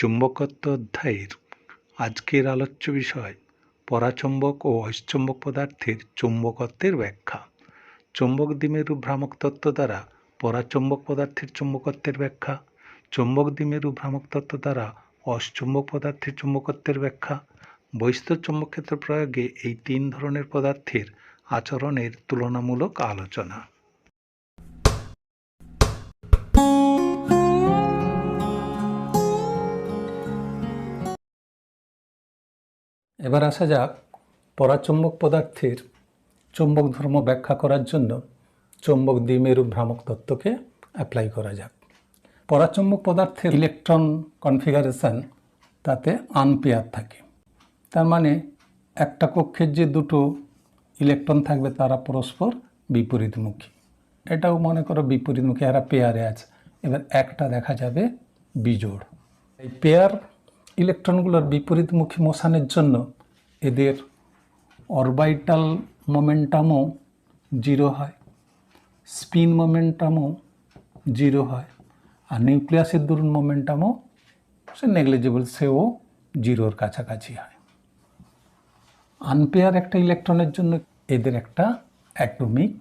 চুম্বকত্ব অধ্যায়ের আজকের আলোচ্য বিষয় পরাচুম্বক ও অয়স্চুম্বক পদার্থের চুম্বকত্বের ব্যাখ্যা। চুম্বক দ্বিমেরু ভ্রামক তত্ত্ব দ্বারা পরাচুম্বক পদার্থের চুম্বকত্বের ব্যাখ্যা, চুম্বক দ্বিমেরু ভ্রামক তত্ত্ব দ্বারা অয়স্চুম্বক পদার্থের চুম্বকত্বের ব্যাখ্যা। বহিঃস্থ চুম্বকক্ষেত্র প্রয়োগে এই তিন ধরনের পদার্থের আচরণের তুলনামূলক আলোচনা। এবার আসা যাক পরাচুম্বক পদার্থের চুম্বক ধর্ম ব্যাখ্যা করার জন্য চুম্বক দ্বিমেরু ভ্রামক তত্ত্বকে অ্যাপ্লাই করা যাক। পরাচুম্বক পদার্থের ইলেকট্রন কনফিগারেশন তাতে আনপেয়ার থাকে, তার মানে একটা কক্ষের যে দুটো ইলেকট্রন থাকবে তারা পরস্পর বিপরীতমুখী। এটাও মনে করো বিপরীতমুখী, এরা পেয়ারে আছে। এবার একটা দেখা যাবে বিজোড়। এই পেয়ার ইলেকট্রনগুলোর বিপরীতমুখী মোশনের জন্য এদের অরবিটাল মোমেন্টামও জিরো হয়, স্পিন মোমেন্টামও জিরো হয়, আর নিউক্লিয়াসের দরুন মোমেন্টামও সে নেগলিজেবল, সেও জিরোর কাছাকাছি হয়। আনপেয়ার একটা ইলেকট্রনের জন্য এদের একটা অ্যাটমিক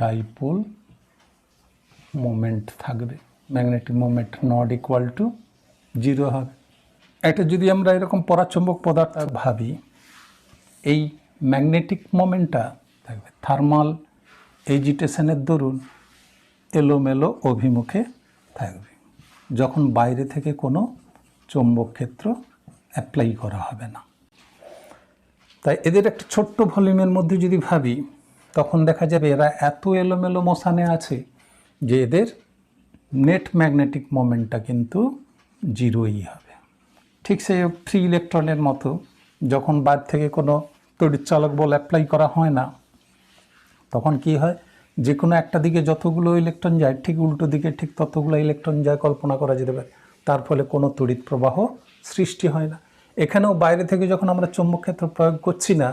ডাইপোল মোমেন্ট থাকবে, magnetic moment not equal to zero হবে। এটা যদি আমরা এরকম পরাচুম্বক পদার্থ ভাবি, এই ম্যাগনেটিক মোমেন্টটা থাকবে থার্মাল এজিটেশনের দরুন এলোমেলো অভিমুখে থাকবে, যখন বাইরে থেকে কোনো চৌম্বক ক্ষেত্র অ্যাপ্লাই করা হবে না। তাই এদের একটা ছোট্ট ভলিউমের মধ্যে যদি ভাবি, তখন দেখা যাবে এরা এত এলোমেলো মোশনে আছে যে এদের নেট ম্যাগনেটিক মোমেন্টটা কিন্তু জিরোই হবে। ঠিক সেই ফ্রি ইলেকট্রনের মতো, যখন বাইরে থেকে কোনো তড়িৎচালক বল অ্যাপ্লাই করা হয় না, তখন কি হয়, যে কোনো একটা দিকে যতগুলো ইলেকট্রন যায় ঠিক উল্টো দিকে ঠিক ততগুলো ইলেকট্রন যায় কল্পনা করা যেতে পারে। তার ফলে কোনো তড়িৎ প্রবাহ সৃষ্টি হয় না। এখানেও বাইরে থেকে যখন আমরা চৌম্বক ক্ষেত্র প্রয়োগ করছি না,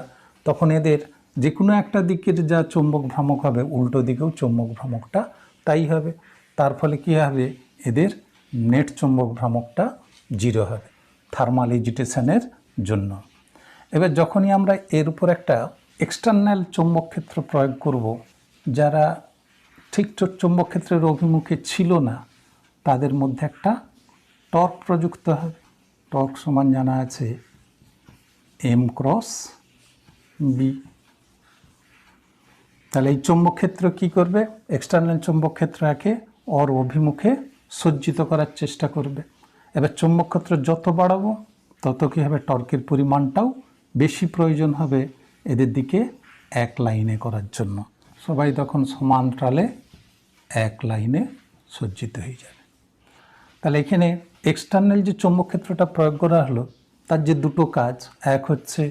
তখন এদের যে কোনো একটা দিকের যা চৌম্বক ভ্রামক হবে উল্টো দিকেও চৌম্বক ভ্রামকটা তাই হবে। তার ফলে কী হবে, এদের নেট চৌম্বক ভ্রামকটা জিরো হবে থার্মাল এজিটেশনের জন্য। এবার যখনই আমরা এর উপর একটা এক্সটার্নাল চৌম্বক ক্ষেত্র প্রয়োগ করব, যারা ঠিক চৌম্বক ক্ষেত্রের অভিমুখে ছিল না, তাদের মধ্যে একটা টর্ক প্রযুক্ত হবে। টর্ক সমান জানা আছে এম ক্রস বি। তাহলে এই চৌম্বক ক্ষেত্র কী করবে, এক্সটার্নাল চৌম্বক ক্ষেত্র একে ওর অভিমুখে সজ্জিত করার চেষ্টা করবে। এবার চৌম্বক ক্ষেত্র যত বাড়াবো তত কী হবে, টর্কের পরিমাণটাও বেশি প্রয়োজন হবে এদের দিকে এক লাইনে করার জন্য। সবাই তখন সমান্তরালে এক লাইনে সজ্জিত হয়ে যাবে। তাহলে এখানে এক্সটার্নাল যে চৌম্বক ক্ষেত্রটা প্রয়োগ করা হলো, তার যে দুটো কাজ, এক হচ্ছে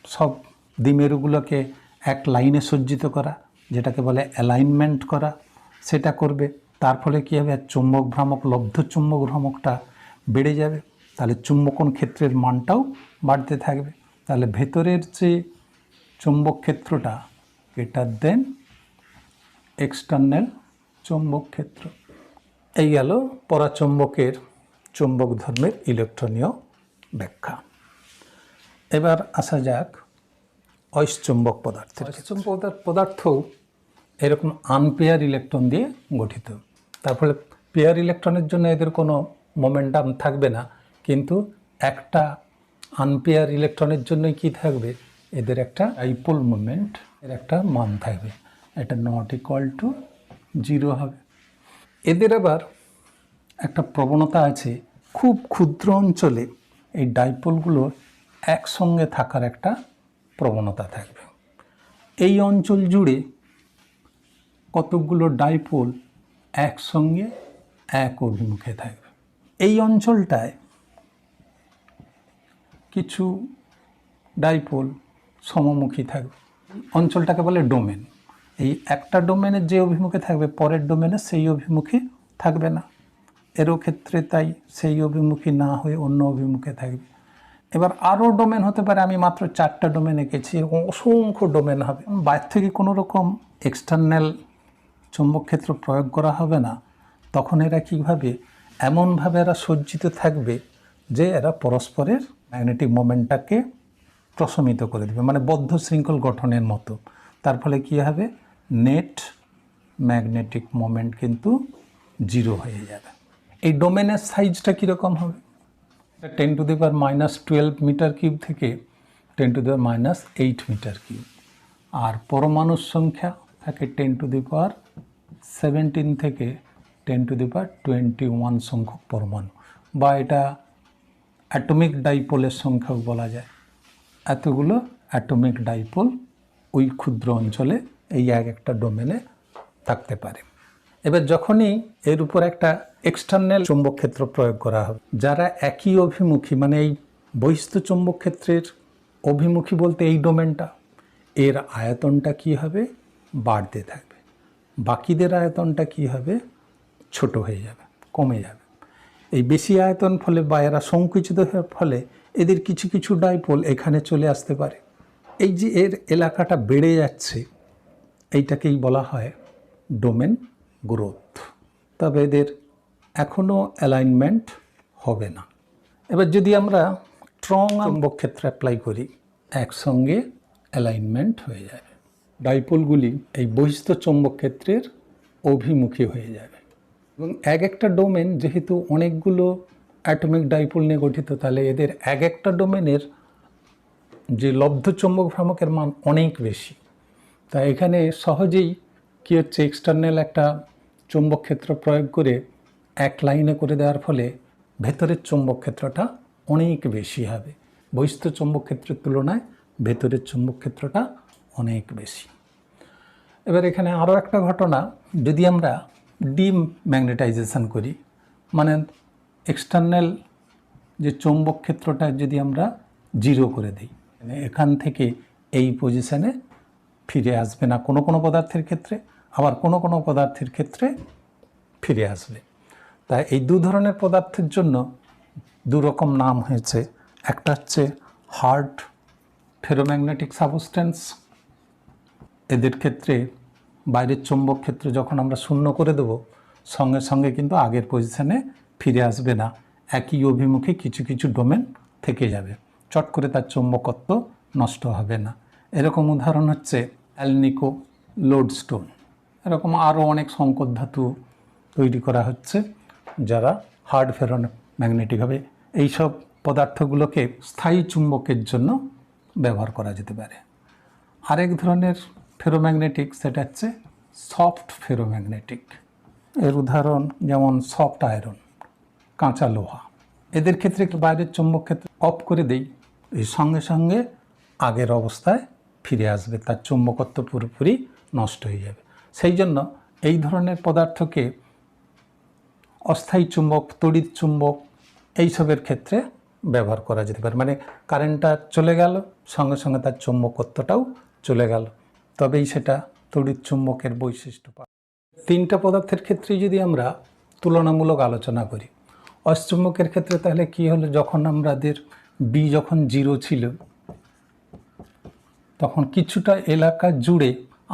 সব দ্বিমেরুগুলোকে এক লাইনে সজ্জিত করা, যেটাকে বলে অ্যালাইনমেন্ট করা, সেটা করবে। তার ফলে কী হবে, চৌম্বক ভ্রামক, লব্ধ চৌম্বক ভ্রামকটা বেড়ে যাবে। তাহলে চুম্বকন ক্ষেত্রের মানটাও বাড়তে থাকবে। তাহলে ভেতরের যে চৌম্বক ক্ষেত্রটা গ্রেটার দেন এক্সটার্নাল চৌম্বক ক্ষেত্র। এই গেল পরাচুম্বকের চৌম্বক ধর্মের ইলেকট্রনীয় ব্যাখ্যা। এবার আসা যাক অয়স্চুম্বক পদার্থের। অয়স্চুম্বক পদার্থও এরকম আনপেয়ার ইলেকট্রন দিয়ে গঠিত। তার ফলে পেয়ার ইলেকট্রনের জন্য এদের কোনো মোমেন্টাম থাকবে না, কিন্তু একটা আনপেয়ার ইলেকট্রনের জন্যই কি থাকবে, এদের একটা ডাইপোল মোমেন্ট এর একটা মান থাকবে, এটা নট ইকুয়াল টু জিরো হবে। এদের আবার একটা প্রবণতা আছে, খুব ক্ষুদ্র অঞ্চলে এই ডাইপোলগুলো একসঙ্গে থাকার একটা প্রবণতা থাকবে। এই অঞ্চল জুড়ে কতকগুলো ডাইপোল একসঙ্গে এক অভিমুখে থাকবে। এই অঞ্চলটায় কিছু ডাইপোল সমমুখী থাকবে। অঞ্চলটাকে বলে ডোমেন। এই একটা ডোমেনের যে অভিমুখে থাকবে, পরের ডোমেনে সেই অভিমুখে থাকবে না। এরও ক্ষেত্রে তাই, সেই অভিমুখী না হয়ে অন্য অভিমুখে থাকবে। এবার আরও ডোমেন হতে পারে, আমি মাত্র 4টা ডোমেন এঁকেছি, অসংখ্য ডোমেন হবে। বাইরে থেকে কোনো রকম এক্সটার্নাল চৌম্বক ক্ষেত্র প্রয়োগ করা হবে না, তখন এরা কীভাবে, এমনভাবে এরা সজ্জিত থাকবে যে এরা পরস্পরের ম্যাগনেটিক মোমেন্টটাকে প্রশমিত করে দেবে, মানে বদ্ধ শৃঙ্খল গঠনের মতো। তার ফলে কী হবে, নেট ম্যাগনেটিক মোমেন্ট কিন্তু 0 হয়ে যাবে। এই ডোমেনের সাইজটা কীরকম হবে, 10⁻⁻12 মিটার কিউব থেকে 10⁻⁻8 মিটার কিউব। আর পরমাণুর সংখ্যা থাকে 10⁻17 থেকে 10⁻21 সংখ্যক পরমাণু, বা এটা অ্যাটমিক ডাইপোলের সংখ্যাও বলা যায়। এতগুলো অ্যাটমিক ডাইপোল ওই ক্ষুদ্র অঞ্চলে এই এক একটা ডোমেনে থাকতে পারে। এবার যখনই এর উপর একটা এক্সটার্নাল চৌম্বক ক্ষেত্র প্রয়োগ করা হবে, যারা একই অভিমুখী, মানে এই বহিস্থ চৌম্বক ক্ষেত্রের অভিমুখী বলতে এই ডোমেনটা, এর আয়তনটা কি হবে, বাড়তে থাকবে। বাকিদের আয়তনটা কি হবে, ছোট হয়ে যাবে, কমে যাবে। এই বেশি আয়তন ফলে বা এরা সংকুচিত হওয়ার ফলে এদের কিছু কিছু ডাইপোল এখানে চলে আসতে পারে। এই যে এর এলাকাটা বেড়ে যাচ্ছে, এইটাকেই বলা হয় ডোমেন গ্রোথ। তবে এদের এখনও অ্যালাইনমেন্ট হবে না। এবার যদি আমরা স্ট্রং চৌম্বক ক্ষেত্র অ্যাপ্লাই করি, একসঙ্গে অ্যালাইনমেন্ট হয়ে যাবে। ডাইপোলগুলি এই বহিস্থ চৌম্বক ক্ষেত্রের অভিমুখী হয়ে যাবে। এবং এক একটা ডোমেন যেহেতু অনেকগুলো অ্যাটমিক ডাইপোল নিয়ে গঠিত, তাহলে এদের এক একটা ডোমেনের যে লব্ধ চৌম্বক ভ্রামকের মান অনেক বেশি। তাই এখানে সহজেই কী হচ্ছে, এক্সটার্নাল একটা চৌম্বক ক্ষেত্র প্রয়োগ করে এক লাইনে করে দেওয়ার ফলে ভেতরের চৌম্বক ক্ষেত্রটা অনেক বেশি হবে। বহিস্থ চৌম্বক ক্ষেত্রের তুলনায় ভেতরের চৌম্বক ক্ষেত্রটা অনেক বেশি। এবার এখানে আরও একটা ঘটনা, যদি আমরা ডিম্যাগনেটাইজেশন করি, মানে এক্সটার্নাল যে চৌম্বক ক্ষেত্রটা যদি আমরা 0 করে দিই, মানে এখান থেকে এই পজিশানে ফিরে আসবে না কোনো কোনো পদার্থের ক্ষেত্রে, আবার কোনো কোনো পদার্থের ক্ষেত্রে ফিরে আসবে। তাই এই দু ধরনের পদার্থের জন্য দু রকম নাম হয়েছে। একটা হচ্ছে হার্ড ফেরোম্যাগনেটিক সাবস্টেন্স, এদের ক্ষেত্রে বাইরের চৌম্বক ক্ষেত্র যখন আমরা শূন্য করে দেব, সঙ্গে সঙ্গে কিন্তু আগের পজিশানে ফিরে আসবে না, একই অভিমুখে কিছু কিছু ডোমেন থেকে যাবে, চট করে তার চৌম্বকত্ব নষ্ট হবে না। এরকম উদাহরণ হচ্ছে অ্যালনিকো লোডস্টোন। এরকম আরও অনেক সংকর ধাতু তৈরি করা হচ্ছে যারা হার্ড ফেরোম্যাগনেটিক হবে। এইসব পদার্থগুলোকে স্থায়ী চুম্বকের জন্য ব্যবহার করা যেতে পারে। আরেক ধরনের ফেরোম্যাগনেটিক, সেটা হচ্ছে সফট ফেরোম্যাগনেটিক। এর উদাহরণ যেমন সফট আয়রন, কাঁচা লোহা। এদের ক্ষেত্রে বাইরের চৌম্বক ক্ষেত্র অফ করে দেই, এই সঙ্গে সঙ্গে আগের অবস্থায় ফিরে আসবে, তার চৌম্বকত্ব পুরোপুরি নষ্ট হয়ে যাবে। সেই জন্য এই ধরনের পদার্থকে অস্থায়ী চুম্বক, তড়িৎ চুম্বক এইসবের ক্ষেত্রে ব্যবহার করা যেতে পারে। মানে কারেন্টটা চলে গেল, সঙ্গে সঙ্গে তার চৌম্বকত্বটাও চলে গেল, তবেই সেটা তড়িৎ চুম্বকের বৈশিষ্ট্য পায়। তিনটা পদার্থের ক্ষেত্রেই যদি আমরা তুলনামূলক আলোচনা করি, অয়স্কচুম্বকের ক্ষেত্রে তাহলে কি হলো, যখন আমাদের বি যখন 0 ছিল, তখন কিছুটা এলাকা জুড়ে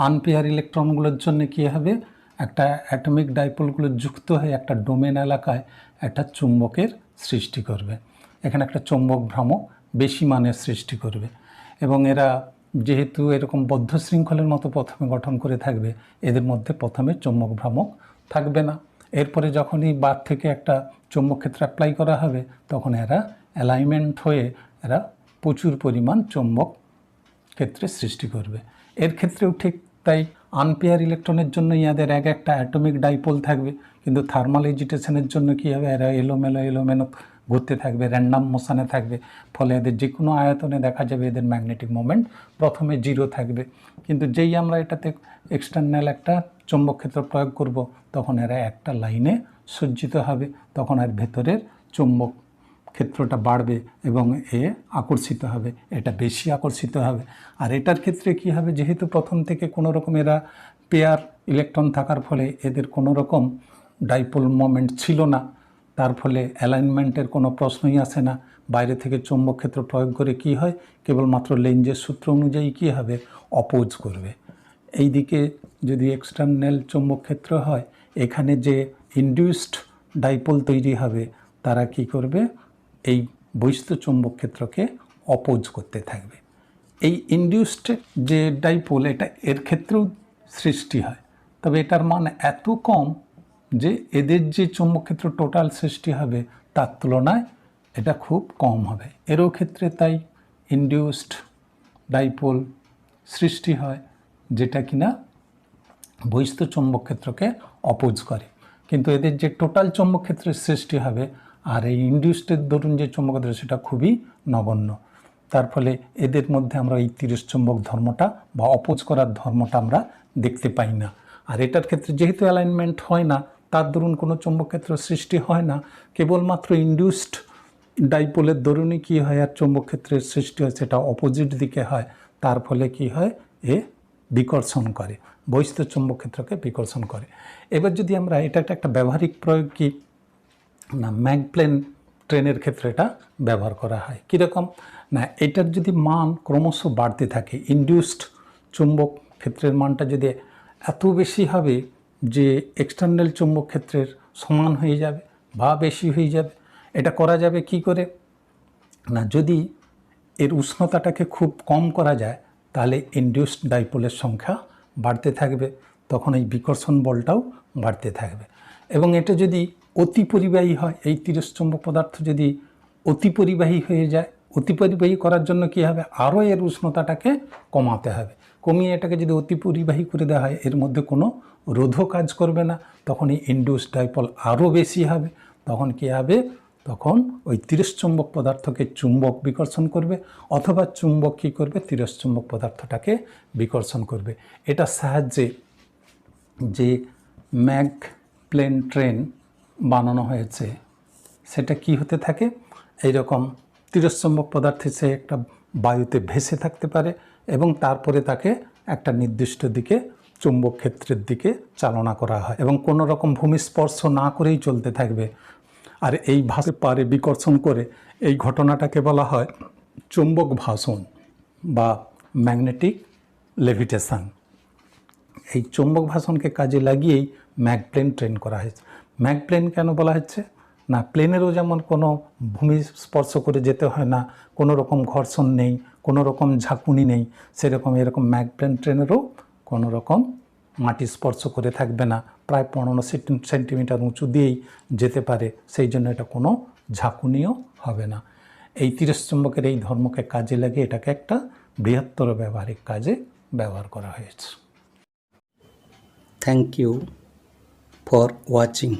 আনপেয়ার ইলেকট্রনগুলোর জন্য কী হবে, একটা অ্যাটমিক ডাইপোলগুলো যুক্ত হয়ে একটা ডোমেন এলাকায় একটা চুম্বকের সৃষ্টি করবে। এখানে একটা চৌম্বক ভ্রামক বেশি মানের সৃষ্টি করবে। এবং এরা যেহেতু এরকম বদ্ধ শৃঙ্খলের মতো প্রথমে গঠন করে থাকবে, এদের মধ্যে প্রথমে চৌম্বক ভ্রামক থাকবে না। এরপরে যখনই বার থেকে একটা চৌম্বক ক্ষেত্র অ্যাপ্লাই করা হবে, তখন এরা অ্যালাইনমেন্ট হয়ে এরা প্রচুর পরিমাণ চৌম্বক ক্ষেত্রে সৃষ্টি করবে। এর ক্ষেত্রেও ঠিক তাই, আনপেয়ার ইলেকট্রনের জন্য ইয়াদের এক একটা অ্যাটমিক ডাইপোল থাকবে, কিন্তু থার্মাল এজিটেশনের জন্য কী হবে, এরা এলোমেলো ঘুরতে থাকবে, র্যান্ডাম মোশনে থাকবে। ফলে এদের যে কোনো আয়তনে দেখা যাবে এদের ম্যাগনেটিক মোমেন্ট প্রথমে 0 থাকবে, কিন্তু যেই আমরা এটাতে এক্সটার্নাল একটা চৌম্বক ক্ষেত্র প্রয়োগ করব, তখন এরা একটা লাইনে সজ্জিত হবে, তখন আর ভেতরের চৌম্বক ক্ষেত্রটা বাড়বে এবং এ আকর্ষিত হবে, এটা বেশি আকর্ষিত হবে। আর এটার ক্ষেত্রে কি হবে, যেহেতু প্রথম থেকে কোনো রকম এরা পেয়ার ইলেকট্রন থাকার ফলে এদের কোনো রকম ডাইপোল মোমেন্ট ছিল না, তার ফলে অ্যালাইনমেন্টের কোনো প্রশ্নই আসে না। বাইরে থেকে চৌম্বক ক্ষেত্র প্রয়োগ করে কি হয়, কেবলমাত্র লেঞ্জের সূত্র অনুযায়ী কী হবে, অপোজ করবে। এই দিকে যদি এক্সটার্নাল চৌম্বক ক্ষেত্র হয়, এখানে যে ইনডিউসড ডাইপোল তৈরি হবে, তারা কি করবে, এই বহিস্থ চৌম্বক ক্ষেত্রকে অপোজ করতে থাকবে। এই ইনডিউসড যে ডাইপোল এটা এর ক্ষেত্রেও সৃষ্টি হয়, তবে এটার মান এত কম যে এদের যে চৌম্বক ক্ষেত্র টোটাল সৃষ্টি হবে তার তুলনায় এটা খুব কম হবে। এরও ক্ষেত্রে তাই ইনডিউসড ডাইপোল সৃষ্টি হয়, যেটা কিনা বহিস্থ চৌম্বক ক্ষেত্রকে অপোজ করে। কিন্তু এদের যে টোটাল চৌম্বক ক্ষেত্রের সৃষ্টি হবে আর এই ইনডিউসডের দরুন যে চৌম্বক ক্ষেত্র সেটা খুবই নগণ্য। তার ফলে এদের মধ্যে আমরা এই তিরস্চৌম্বক ধর্মটা বা অপোজ করার ধর্মটা আমরা দেখতে পাই না। আর এটার ক্ষেত্রে যেহেতু অ্যালাইনমেন্ট হয় না, তার দরুন কোনো চৌম্বক ক্ষেত্র সৃষ্টি হয় না, কেবলমাত্র ইনডিউসড ডাইপোলের দরুনই কী হয় আর চৌম্বক ক্ষেত্রের সৃষ্টি হয়, সেটা অপোজিট দিকে হয়। তার ফলে কি হয়, এ বিকর্ষণ করে, বহিস্থ চৌম্বক ক্ষেত্রকে বিকর্ষণ করে। এবার যদি আমরা এটা একটা ব্যবহারিক প্রয়োগ কি না, ম্যাগপ্লেন ট্রেনের ক্ষেত্রে এটা ব্যবহার করা হয়। কীরকম না, এটার যদি মান ক্রমশ বাড়তে থাকে, ইনডিউসড চৌম্বক ক্ষেত্রের মানটা যদি এত বেশি হবে যে এক্সটার্নাল চৌম্বক ক্ষেত্রের সমান হয়ে যাবে বা বেশি হয়ে যাবে, এটা করা যাবে কি করে না, যদি এর উষ্ণতাটাকে খুব কম করা যায় তাহলে ইনডিউসড ডাইপোলের সংখ্যা বাড়তে থাকবে, তখন এই বিকর্ষণ বলটাও বাড়তে থাকবে। এবং এটা যদি অতি পরিবাহী হয়, এই তিরস্চৌম্বক পদার্থ যদি অতি পরিবাহী হয়ে যায়, অতি পরিবাহী করার জন্য কী হবে, আরও এর উষ্ণতাটাকে কমাতে হবে। কমিয়ে এটাকে যদি অতি পরিবাহী করে দেওয়া হয়, এর মধ্যে কোনো রোধও কাজ করবে না, তখন এই ইনডিউসড ডাইপোল আরও বেশি হবে। তখন কী হবে, তখন ওই তিরস্চৌম্বক পদার্থকে চুম্বক বিকর্ষণ করবে, অথবা চুম্বক কী করবে, তিরস্চৌম্বক পদার্থটাকে বিকর্ষণ করবে। এটার সাহায্যে যে ম্যাগপ্লেন ট্রেন বানানো হয়েছে সেটা কি হতে থাকে, এইরকম তিরস্চৌম্বক পদার্থে সে একটা বায়ুতে ভেসে থাকতে পারে এবং তারপরে তাকে একটা নির্দিষ্ট দিকে চুম্বক ক্ষেত্রের দিকে চালনা করা হয় এবং কোনো রকম ভূমিস্পর্শ না করেই চলতে থাকবে। আর এই ভাসে পারে বিকর্ষণ করে, এই ঘটনাটাকে বলা হয় চুম্বক ভাসন বা ম্যাগনেটিক লেভিটেশন। এই চৌম্বক ভাষণকে কাজে লাগিয়েই ম্যাগপ্লেন ট্রেন করা হয়েছে। ম্যাগপ্লেন কেন বলা হচ্ছে না, প্লেনেরও যেমন কোনো ভূমি স্পর্শ করে যেতে হয় না, কোনো রকম ঘর্ষণ নেই, কোনো রকম ঝাঁকুনি নেই, সেরকম এরকম ম্যাগপ্লেন ট্রেনেরও কোনো রকম মাটি স্পর্শ করে থাকবে না, প্রায় 15 সেন্টিমিটার উঁচু দিয়েই যেতে পারে, সেই জন্য এটা কোনো ঝাঁকুনিও হবে না। এই তিরস্চৌম্বকের এই ধর্মকে কাজে লাগিয়ে এটাকে একটা বৃহত্তর ব্যবহারিক কাজে ব্যবহার করা হয়েছে। Thank you for watching.